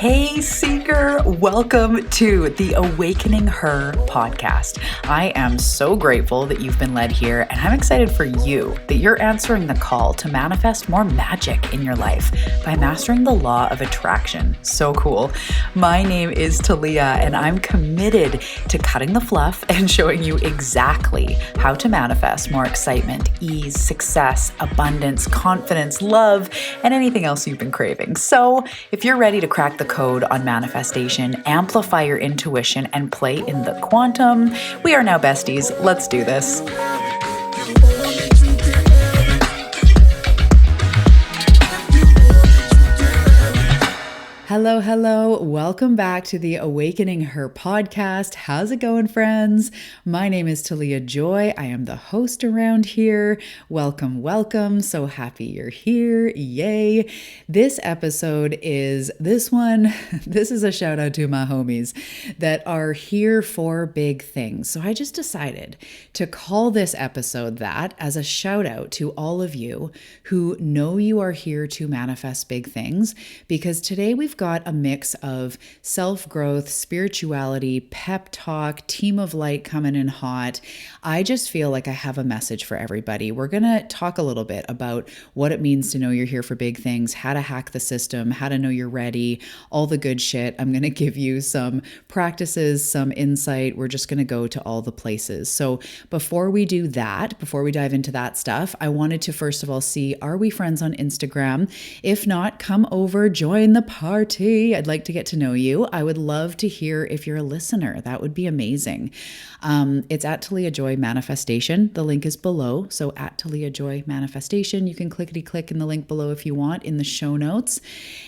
Hey Seeker, welcome to the Awakening Her podcast. I am so grateful that you've been led here, and I'm excited for you that you're answering the call to manifest more magic in your life by mastering the law of attraction. So cool. My name is Talia, and I'm committed to cutting the fluff and showing you exactly how to manifest more excitement, ease, success, abundance, confidence, love, and anything else you've been craving. So if you're ready to crack the code on manifestation, amplify your intuition, and play in the quantum, we are now besties. Let's do this. Hello. Welcome back to the Awakening Her podcast. How's it going, friends? My name is Talia Joy. I am the host around here. Welcome. So happy you're here. Yay. This episode is this is a shout out to my homies that are here for big things. So I just decided to call this episode that as a shout out to all of you who know you are here to manifest big things, because today we've got a mix of self-growth, spirituality, pep talk, team of light coming in hot. I just feel like I have a message for everybody. We're going to talk a little bit about what it means to know you're here for big things, how to hack the system, how to know you're ready, all the good shit. I'm going to give you some practices, some insight. We're just going to go to all the places. So before we do that, before we dive into that stuff, I wanted to first of all see, are we friends on Instagram? If not, come over, join the party. I'd like to get to know you. I would love to hear if you're a listener. That would be amazing. It's at Talia Joy Manifestation. The link is below. So at Talia Joy Manifestation, you can click in the link below if you want in the show notes.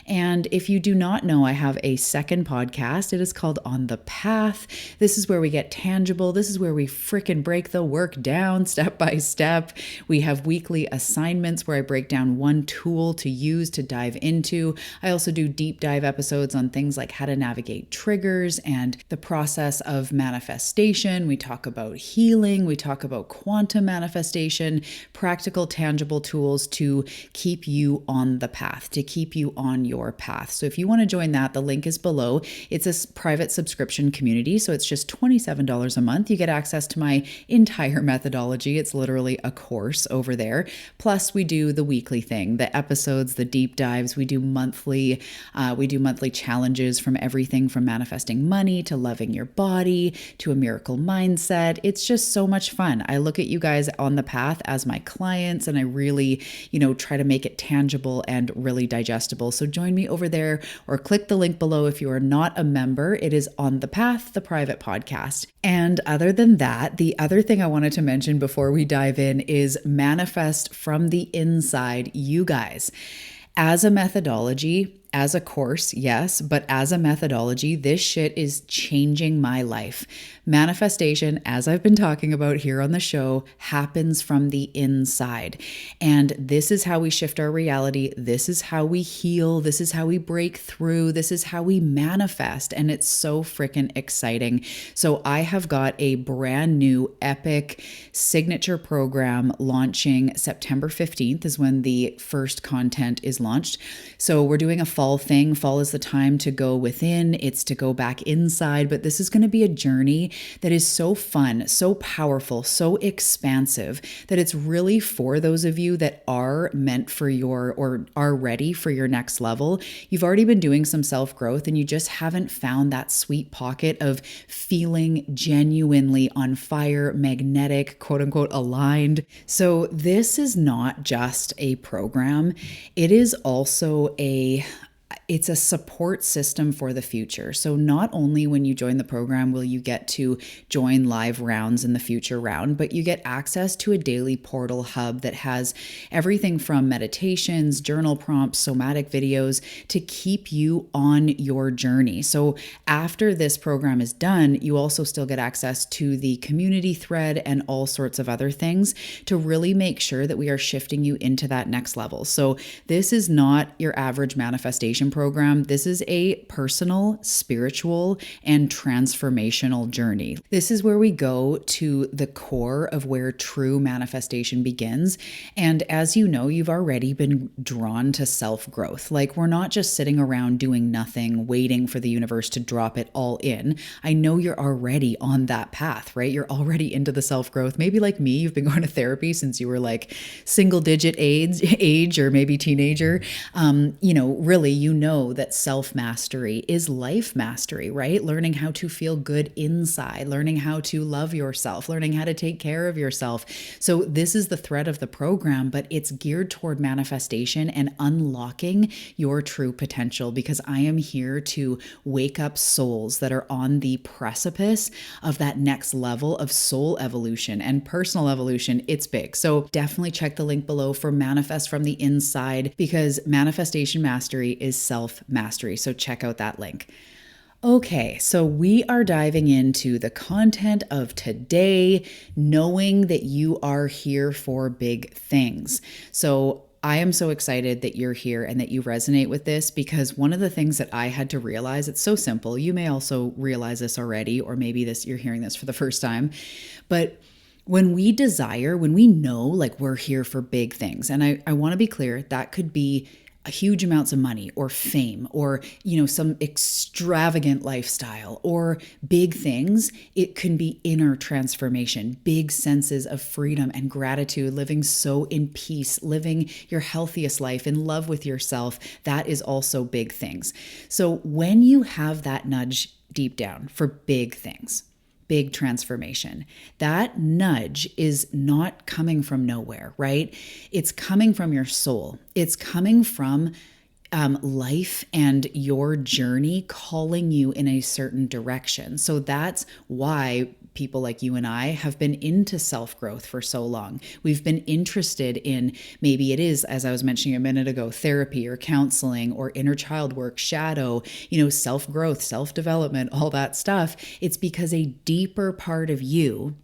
And if you do not know, I have a second podcast. It is called On the Path. This is where we get tangible. This is where we frickin' break the work down step by step. We have weekly assignments where I break down one tool to use to dive into. I also do deep dive episodes on things like how to navigate triggers and the process of manifestation. We talk about healing. We talk about quantum manifestation, practical, tangible tools to keep you on the path, to keep you on your path. So if you want to join that, the link is below. It's a private subscription community. So it's just $27 a month. You get access to my entire methodology. It's literally a course over there. Plus we do the weekly thing, the episodes, the deep dives. We do monthly challenges, from everything from manifesting money to loving your body to a miracle mindset. It's just so much fun. I look at you guys on the path as my clients, and I really, try to make it tangible and really digestible. So join me over there or click the link below if you are not a member. It is On the Path, the private podcast. And other than that, the other thing I wanted to mention before we dive in is manifest from the inside, you guys. As a methodology, as a course, yes, but as a methodology, this shit is changing my life. Manifestation, as I've been talking about here on the show, happens from the inside. And this is how we shift our reality. This is how we heal. This is how we break through. This is how we manifest. And it's so freaking exciting. So I have got a brand new epic signature program launching September 15th is when the first content is launched. So we're doing a fall thing. Fall is the time to go within. It's to go back inside. But this is going to be a journey that is so fun, so powerful, so expansive that it's really for those of you that are meant for or are ready for your next level. You've already been doing some self-growth and you just haven't found that sweet pocket of feeling genuinely on fire, magnetic, quote unquote, aligned. So this is not just a program. It is also it's a support system for the future. So not only when you join the program will you get to join live rounds in the future round, but you get access to a daily portal hub that has everything from meditations, journal prompts, somatic videos to keep you on your journey. So after this program is done, you also still get access to the community thread and all sorts of other things to really make sure that we are shifting you into that next level. So this is not your average manifestation program. This is a personal, spiritual, and transformational journey. This is where we go to the core of where true manifestation begins. And as you know, you've already been drawn to self-growth. Like, we're not just sitting around doing nothing, waiting for the universe to drop it all in. I know you're already on that path, right? You're already into the self-growth. Maybe like me, you've been going to therapy since you were like single digit age or maybe teenager. Really, you know that self-mastery is life mastery, right? Learning how to feel good inside, learning how to love yourself, learning how to take care of yourself. So this is the thread of the program, but it's geared toward manifestation and unlocking your true potential, because I am here to wake up souls that are on the precipice of that next level of soul evolution and personal evolution. It's big. So definitely check the link below for Manifest from the Inside, because manifestation mastery is self-mastery. So check out that link. Okay, so we are diving into the content of today, knowing that you are here for big things. So I am so excited that you're here and that you resonate with this, because one of the things that I had to realize, it's so simple. You may also realize this already, or maybe you're hearing this for the first time, but when we know like we're here for big things, and I want to be clear, that could be huge amounts of money or fame or, some extravagant lifestyle or big things. It can be inner transformation, big senses of freedom and gratitude, living so in peace, living your healthiest life, in love with yourself. That is also big things. So when you have that nudge deep down for big things, big transformation, that nudge is not coming from nowhere, right? It's coming from your soul. It's coming from life and your journey calling you in a certain direction. So that's why people like you and I have been into self-growth for so long. We've been interested in, maybe it is, as I was mentioning a minute ago, therapy or counseling or inner child work, shadow, self-growth, self-development, all that stuff. It's because a deeper part of you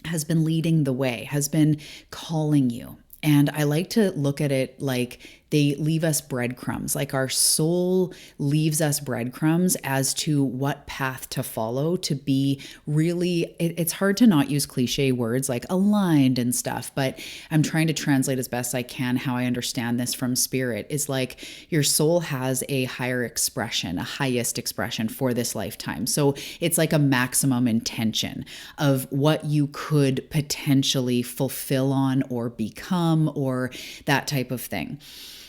has been leading the way, has been calling you. And I like to look at it like they leave us breadcrumbs, like our soul leaves us breadcrumbs as to what path to follow to be really, it's hard to not use cliche words like aligned and stuff, but I'm trying to translate as best I can how I understand this from spirit, is like your soul has a higher expression, a highest expression for this lifetime. So it's like a maximum intention of what you could potentially fulfill on or become or that type of thing.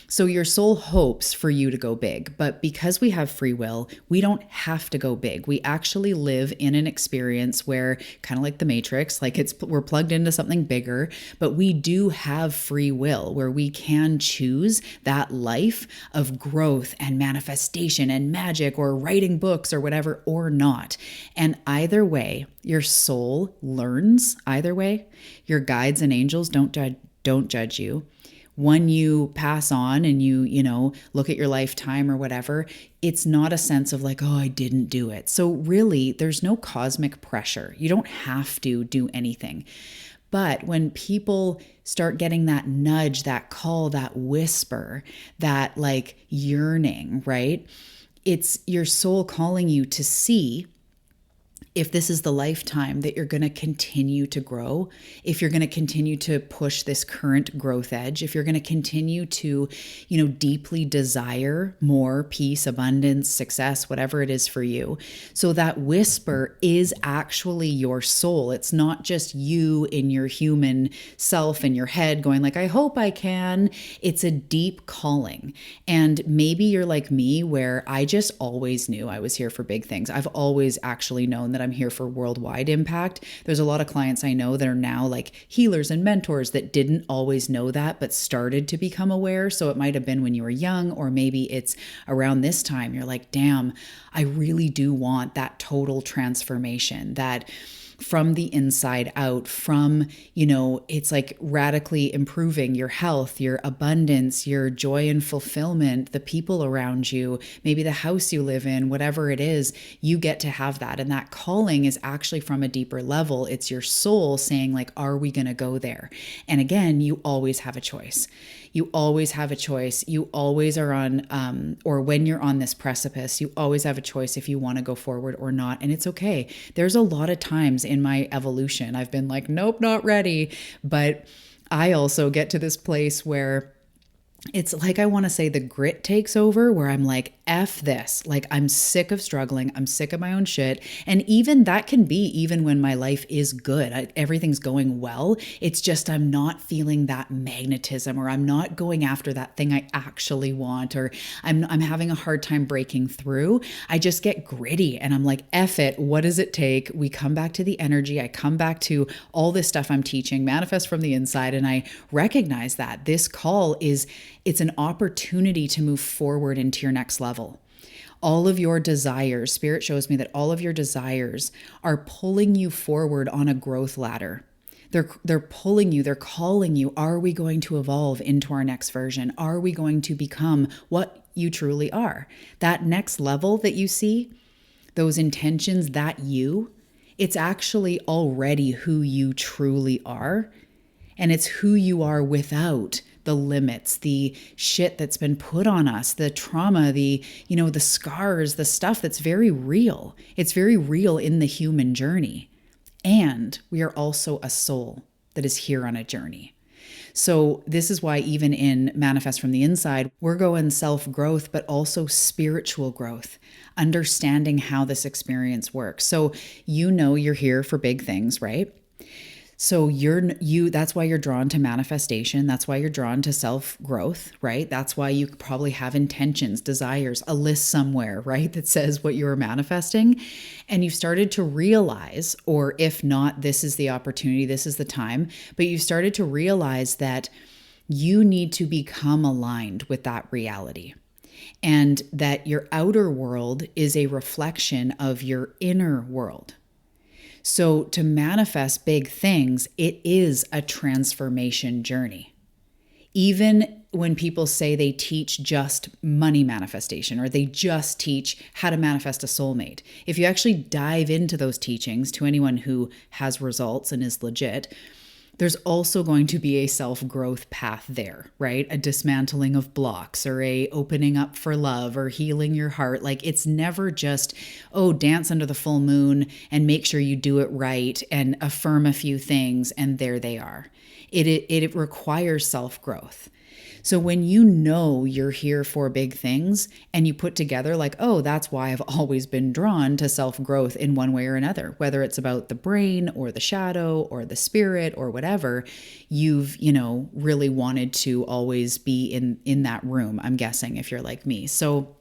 So your soul hopes for you to go big, but because we have free will, we don't have to go big. We actually live in an experience where, kind of like the Matrix, like we're plugged into something bigger, but we do have free will where we can choose that life of growth and manifestation and magic or writing books or whatever, or not. And either way, your soul learns. Either way, your guides and angels don't judge you. When you pass on and you look at your lifetime or whatever, it's not a sense of like, oh, I didn't do it. So really, there's no cosmic pressure. You don't have to do anything. But when people start getting that nudge, that call, that whisper, that like yearning, right? It's your soul calling you to see if this is the lifetime that you're going to continue to grow, if you're going to continue to push this current growth edge, if you're going to continue to, deeply desire more peace, abundance, success, whatever it is for you. So that whisper is actually your soul. It's not just you in your human self in your head going like, I hope I can. It's a deep calling. And maybe you're like me, where I just always knew I was here for big things. I've always actually known that I'm here for worldwide impact. There's a lot of clients I know that are now like healers and mentors that didn't always know that, but started to become aware. So it might have been when you were young, or maybe it's around this time. You're like, damn, I really do want that total transformation, that from the inside out, from, it's like radically improving your health, your abundance, your joy and fulfillment, the people around you, maybe the house you live in, whatever it is, you get to have that. And that calling is actually from a deeper level. It's your soul saying, like, are we going to go there? And again, you always have a choice. You always have a choice. You always are on, or when you're on this precipice, you always have a choice if you want to go forward or not. And it's okay. There's a lot of times in my evolution, I've been like, nope, not ready. But I also get to this place where it's like, I want to say the grit takes over, where I'm like, F this. Like, I'm sick of struggling. I'm sick of my own shit. And even that can be even when my life is good. Everything's going well. It's just I'm not feeling that magnetism, or I'm not going after that thing I actually want, or I'm having a hard time breaking through. I just get gritty and I'm like, F it. What does it take? We come back to the energy. I come back to all this stuff I'm teaching, manifest from the inside. And I recognize that this call it's an opportunity to move forward into your next level. All of your desires, Spirit shows me that all of your desires are pulling you forward on a growth ladder. They're pulling you, they're calling you. Are we going to evolve into our next version? Are we going to become what you truly are? That next level that you see, those intentions, it's actually already who you truly are. And it's who you are without the limits, the shit that's been put on us, the trauma, the scars, the stuff that's very real. It's very real in the human journey. And we are also a soul that is here on a journey. So this is why even in Manifest from the Inside, we're going self-growth, but also spiritual growth, understanding how this experience works. So you're here for big things, right? So that's why you're drawn to manifestation. That's why you're drawn to self-growth, right? That's why you probably have intentions, desires, a list somewhere, right? That says what you're manifesting. And you've started to realize, or if not, this is the opportunity, this is the time, but you've started to realize that you need to become aligned with that reality. And that your outer world is a reflection of your inner world. So to manifest big things, it is a transformation journey. Even when people say they teach just money manifestation, or they just teach how to manifest a soulmate, if you actually dive into those teachings, to anyone who has results and is legit, there's also going to be a self-growth path there, right? A dismantling of blocks, or a opening up for love, or healing your heart. Like, it's never just, dance under the full moon and make sure you do it right and affirm a few things and there they are. It requires self-growth. So when you're here for big things and you put together like, that's why I've always been drawn to self-growth in one way or another, whether it's about the brain or the shadow or the spirit or whatever, you've, really wanted to always be in that room, I'm guessing, if you're like me. So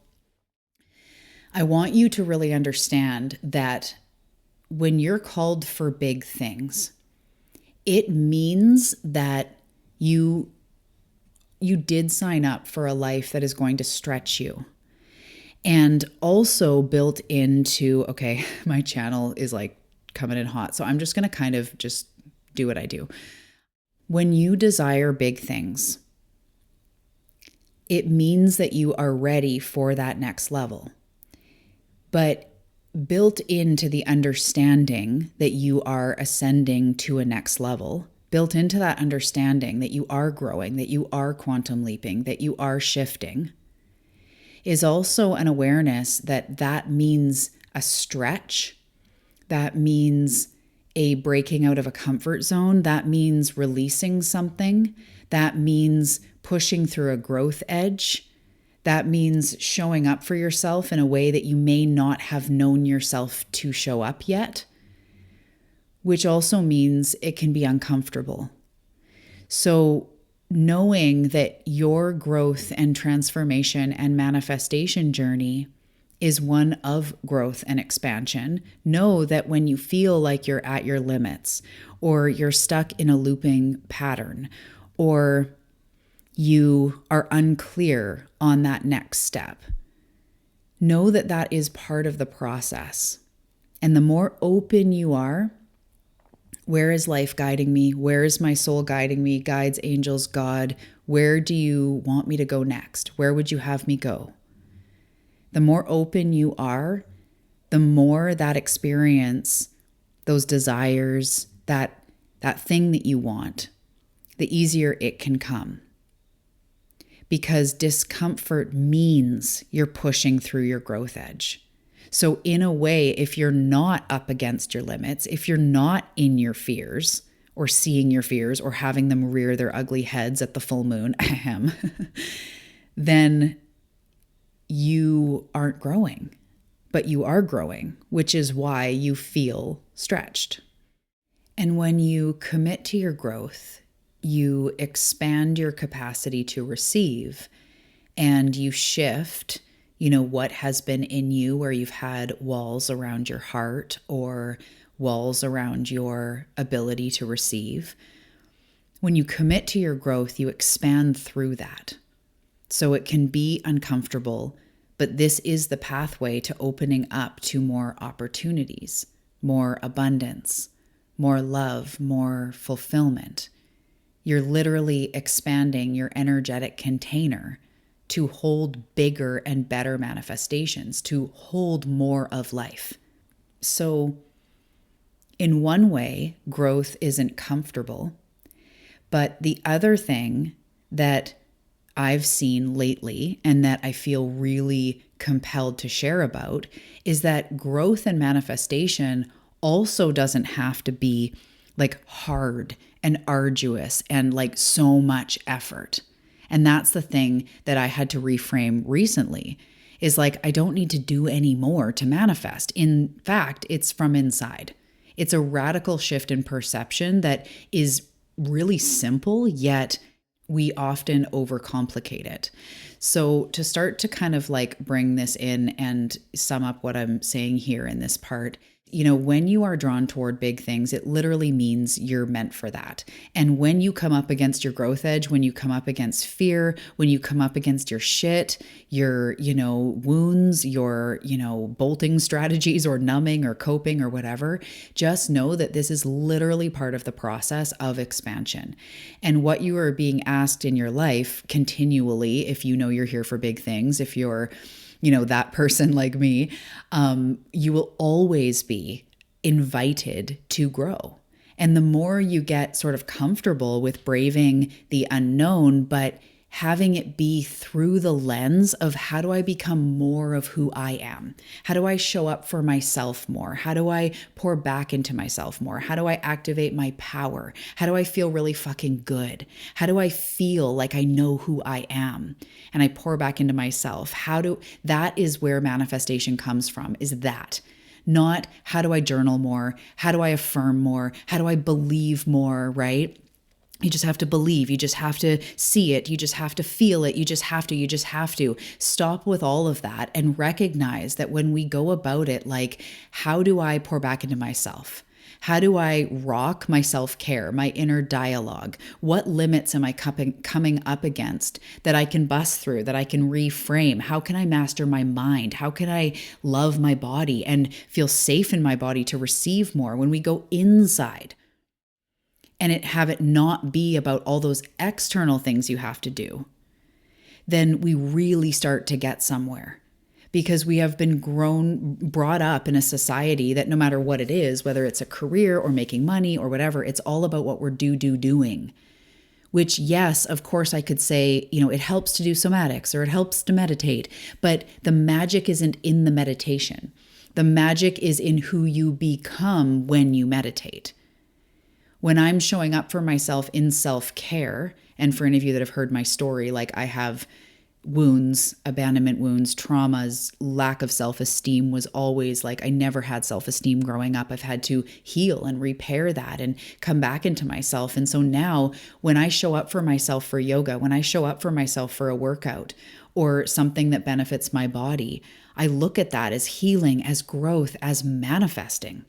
I want you to really understand that when you're called for big things, it means that you did sign up for a life that is going to stretch you. And also built into, okay, my channel is like coming in hot, so I'm just going to kind of just do what I do. When you desire big things, it means that you are ready for that next level. But built into the understanding that you are ascending to a next level, built into that understanding that you are growing, that you are quantum leaping, that you are shifting, is also an awareness that means a stretch. That means a breaking out of a comfort zone. That means releasing something. That means pushing through a growth edge. That means showing up for yourself in a way that you may not have known yourself to show up yet, which also means it can be uncomfortable. So knowing that your growth and transformation and manifestation journey is one of growth and expansion, know that when you feel like you're at your limits, or you're stuck in a looping pattern, or you are unclear on that next step, know that that is part of the process. And the more open you are Where is life guiding me? Where is my soul guiding me? Guides, angels, God, where do you want me to go next? Where would you have me go? The more open you are, the more that experience, those desires, that thing that you want, the easier it can come. Because discomfort means you're pushing through your growth edge. So in a way, if you're not up against your limits, if you're not in your fears or seeing your fears or having them rear their ugly heads at the full moon, then you aren't growing, but you are growing, which is why you feel stretched. And when you commit to your growth, you expand your capacity to receive, and you shift what has been in you, where you've had walls around your heart or walls around your ability to receive. When you commit to your growth, you expand through that. So it can be uncomfortable, but this is the pathway to opening up to more opportunities, more abundance, more love, more fulfillment. You're literally expanding your energetic container to hold bigger and better manifestations, to hold more of life. So in one way, growth isn't comfortable. But the other thing that I've seen lately and that I feel really compelled to share about is that growth and manifestation also doesn't have to be like hard and arduous and like so much effort. And that's the thing that I had to reframe recently is like, I don't need to do any more to manifest. In fact, it's from inside. It's a radical shift in perception that is really simple, yet we often overcomplicate it. So to start to kind of like bring this in and sum up what I'm saying here in this part, when you are drawn toward big things, it literally means you're meant for that. And when you come up against your growth edge, when you come up against fear, when you come up against your shit, your, wounds, your, bolting strategies or numbing or coping or whatever, just know that this is literally part of the process of expansion. And what you are being asked in your life continually, if you know you're here for big things, if you're that person like me, you will always be invited to grow. And the more you get sort of comfortable with braving the unknown, but having it be through the lens of how do I become more of who I am? How do I show up for myself more? How do I pour back into myself more? How do I activate my power? How do I feel really fucking good? How do I feel like I know who I am? And I pour back into myself. That is where manifestation comes from, is that. Not how do I journal more? How do I affirm more? How do I believe more, right? You just have to believe. You just have to see it. You just have to feel it. You just have to. Stop with all of that and recognize that when we go about it, like, how do I pour back into myself? How do I rock my self-care, my inner dialogue? What limits am I coming up against that I can bust through, that I can reframe? How can I master my mind? How can I love my body and feel safe in my body to receive more when we go inside? And have it not be about all those external things you have to do, then we really start to get somewhere. Because we have been brought up in a society that no matter what it is, whether it's a career or making money or whatever, it's all about what we're doing. Which, yes, of course I could say, it helps to do somatics or it helps to meditate, but the magic isn't in the meditation. The magic is in who you become when you meditate. When I'm showing up for myself in self-care, and for any of you that have heard my story, like I have wounds, abandonment wounds, traumas, lack of self-esteem was always like, I never had self-esteem growing up. I've had to heal and repair that and come back into myself. And so now when I show up for myself for yoga, when I show up for myself for a workout or something that benefits my body, I look at that as healing, as growth, as manifesting.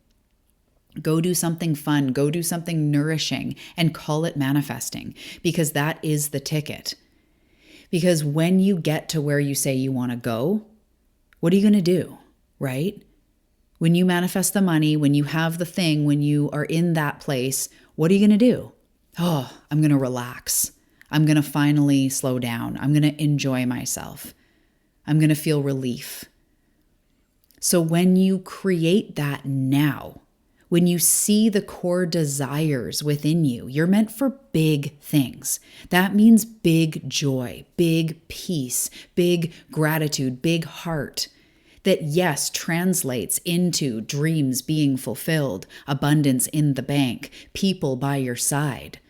Go do something fun, go do something nourishing, and call it manifesting, because that is the ticket. Because when you get to where you say you want to go, what are you going to do, right? When you manifest the money, when you have the thing, when you are in that place, what are you going to do? Oh, I'm going to relax. I'm going to finally slow down. I'm going to enjoy myself. I'm going to feel relief. So when you create that now, when you see the core desires within you, you're meant for big things. That means big joy, big peace, big gratitude, big heart. That, yes, translates into dreams being fulfilled, abundance in the bank, people by your side.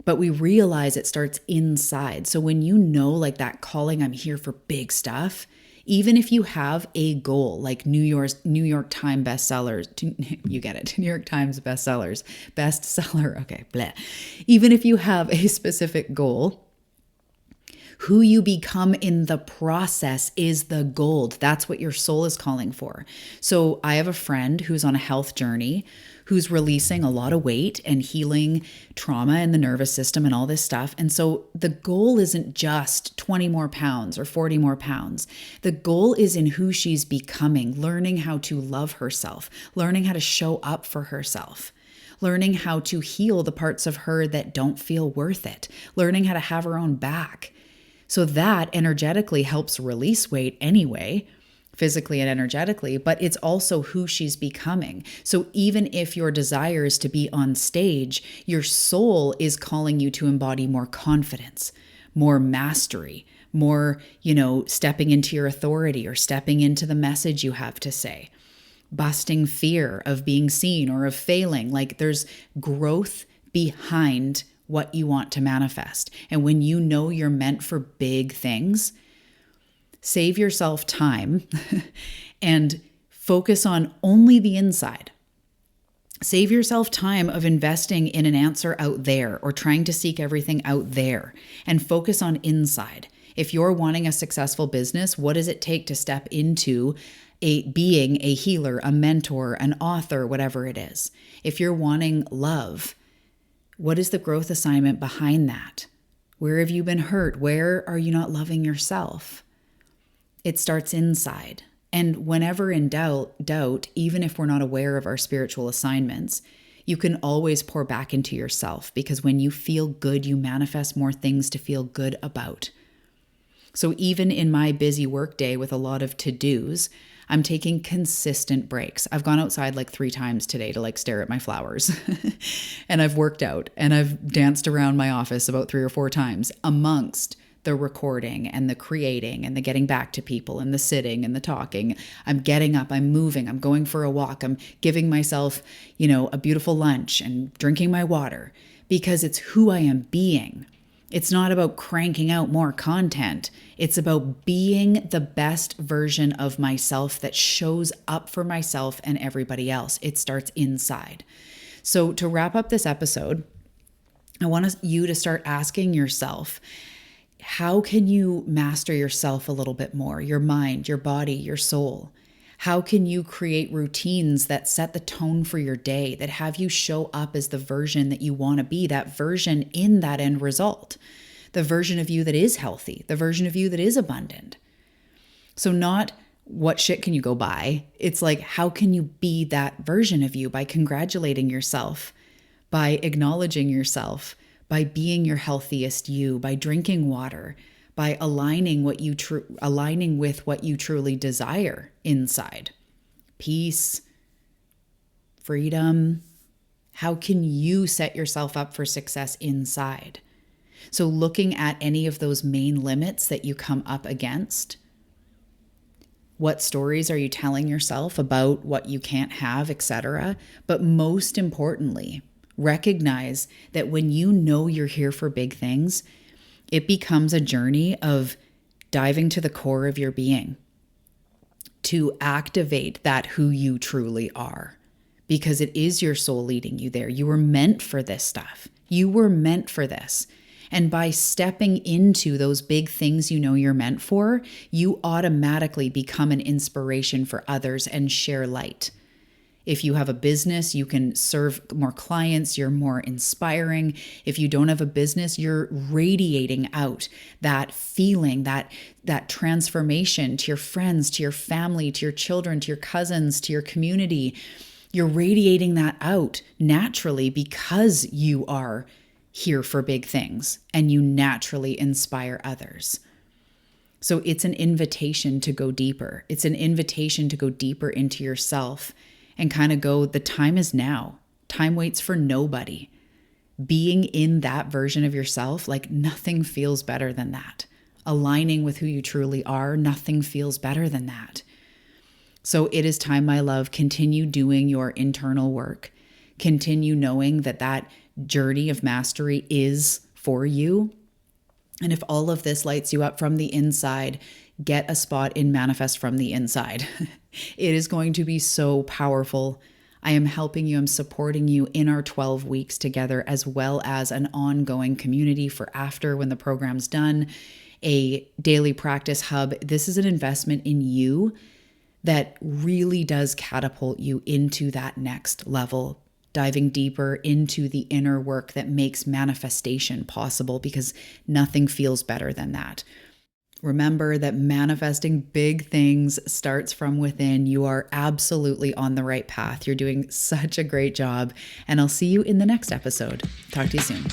But we realize it starts inside. So when you know, like, that calling, I'm here for big stuff, even if you have a goal like New York Times bestsellers, you get it, New York Times bestseller, okay, bleh. Even if you have a specific goal, who you become in the process is the gold. That's what your soul is calling for. So I have a friend who's on a health journey, who's releasing a lot of weight and healing trauma in the nervous system and all this stuff. And so the goal isn't just 20 more pounds or 40 more pounds. The goal is in who she's becoming, learning how to love herself, learning how to show up for herself, learning how to heal the parts of her that don't feel worth it, learning how to have her own back. So that energetically helps release weight anyway, physically and energetically, but it's also who she's becoming. So even if your desire is to be on stage, your soul is calling you to embody more confidence, more mastery, more, stepping into your authority or stepping into the message you have to say, busting fear of being seen or of failing. Like, there's growth behind what you want to manifest. And when you know you're meant for big things, save yourself time and focus on only the inside. Save yourself time of investing in an answer out there or trying to seek everything out there, and focus on inside. If you're wanting a successful business, what does it take to step into being a healer, a mentor, an author, whatever it is? If you're wanting love, what is the growth assignment behind that? Where have you been hurt? Where are you not loving yourself? It starts inside. And whenever in doubt, even if we're not aware of our spiritual assignments, you can always pour back into yourself, because when you feel good, you manifest more things to feel good about. So even in my busy workday with a lot of to-dos, I'm taking consistent breaks. I've gone outside like 3 times today to stare at my flowers. And I've worked out and I've danced around my office about 3 or 4 times amongst the recording and the creating and the getting back to people and the sitting and the talking. I'm getting up, I'm moving, I'm going for a walk, I'm giving myself, a beautiful lunch and drinking my water, because it's who I am being. It's not about cranking out more content. It's about being the best version of myself that shows up for myself and everybody else. It starts inside. So to wrap up this episode, I want you to start asking yourself, how can you master yourself a little bit more? Your mind, your body, your soul. How can you create routines that set the tone for your day, that have you show up as the version that you want to be, that version in that end result, the version of you that is healthy, the version of you that is abundant? So not what shit can you go buy? It's like, how can you be that version of you by congratulating yourself, by acknowledging yourself, by being your healthiest you, by drinking water, by aligning with what you truly desire inside. Peace, freedom. How can you set yourself up for success inside? So looking at any of those main limits that you come up against, what stories are you telling yourself about what you can't have, etc. But most importantly, recognize that when you know you're here for big things, it becomes a journey of diving to the core of your being to activate that who you truly are, because it is your soul leading you there. You were meant for this stuff. You were meant for this. And by stepping into those big things you know you're meant for, you automatically become an inspiration for others and share light. If you have a business, you can serve more clients, you're more inspiring. If you don't have a business, you're radiating out that feeling, that transformation to your friends, to your family, to your children, to your cousins, to your community. You're radiating that out naturally because you are here for big things and you naturally inspire others. So it's an invitation to go deeper. It's an invitation to go deeper into yourself and kind of go, the time is now. Time waits for nobody. Being in that version of yourself, like nothing feels better than that. Aligning with who you truly are, nothing feels better than that. So it is time, my love, continue doing your internal work. Continue knowing that that journey of mastery is for you. And if all of this lights you up from the inside, get a spot in Manifest from the Inside. It is going to be so powerful. I am helping you, I'm supporting you in our 12 weeks together, as well as an ongoing community for after when the program's done, a daily practice hub. This is an investment in you that really does catapult you into that next level, diving deeper into the inner work that makes manifestation possible, because nothing feels better than that. Remember that manifesting big things starts from within. You are absolutely on the right path. You're doing such a great job, and I'll see you in the next episode. Talk to you soon.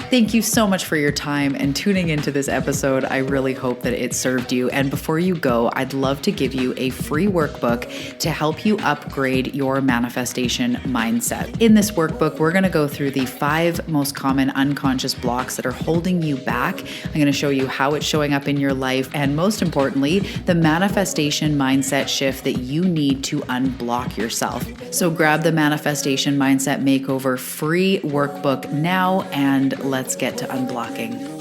Thank you so much for your time and tuning into this episode. I really hope that it served you. And before you go, I'd love to give you a free workbook to help you upgrade your manifestation mindset. In this workbook, we're going to go through the 5 most common unconscious blocks that are holding you back. I'm going to show you how it's showing up in your life, and most importantly, the manifestation mindset shift that you need to unblock yourself. So grab the Manifestation Mindset Makeover free workbook now, and let's get to unblocking.